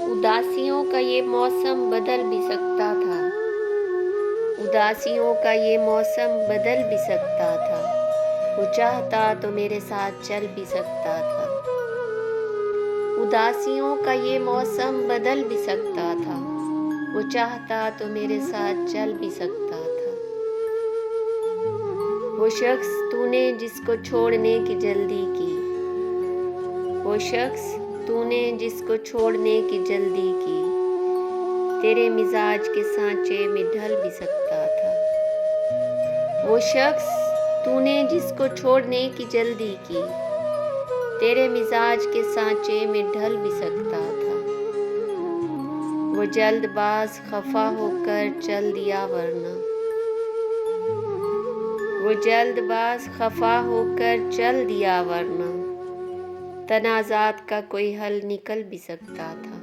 उदासियों का ये मौसम बदल भी सकता था। उदासियों का ये मौसम बदल भी सकता था। वो चाहता तो मेरे साथ चल भी सकता था। उदासियों का ये मौसम बदल भी सकता था। वो चाहता तो मेरे साथ चल भी सकता था। वो शख्स तूने जिसको छोड़ने की जल्दी की, वो शख्स तूने जिसको छोड़ने की जल्दी की, तेरे मिजाज के सांचे में ढल भी सकता था। वो शख्स तूने जिसको छोड़ने की जल्दी की, तेरे मिजाज के सांचे में ढल भी सकता था। वो जल्दबाज खफा होकर चल दिया वरना, वो जल्दबाज खफा होकर चल दिया वरना, तनाज़ात का कोई हल निकल भी सकता था।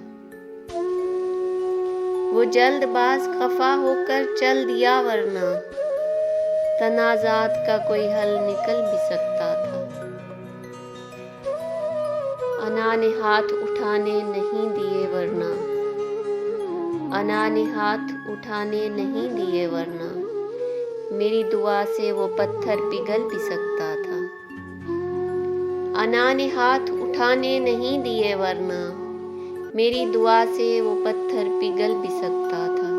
वो जल्दबाज खफा होकर चल दिया वरना, तनाज़ात का कोई हल निकल भी सकता था। अना ने हाथ उठाने नहीं दिए वरना, अना ने हाथ उठाने नहीं दिए वरना, मेरी दुआ से वो पत्थर पिघल भी सकता था। अना ने हाथ उठाने नहीं दिए वरना, मेरी दुआ से वो पत्थर पिघल भी सकता था।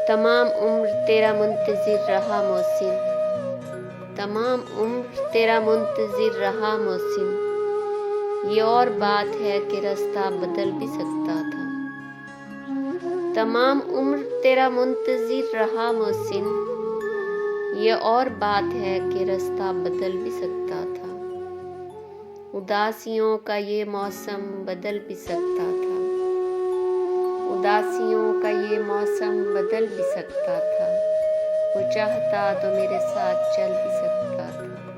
तमाम उम्र तेरा मुंतज़िर रहा मोहसिन, तमाम उम्र तेरा मुंतज़िर रहा मोहसिन, ये और बात है कि रास्ता बदल भी सकता था। तमाम उम्र तेरा मुंतज़िर रहा मोहसिन, ये और बात है कि रास्ता बदल भी सकता था। उदासियों का ये मौसम बदल भी सकता था। उदासियों का ये मौसम बदल भी सकता था। वो चाहता तो मेरे साथ चल भी सकता था।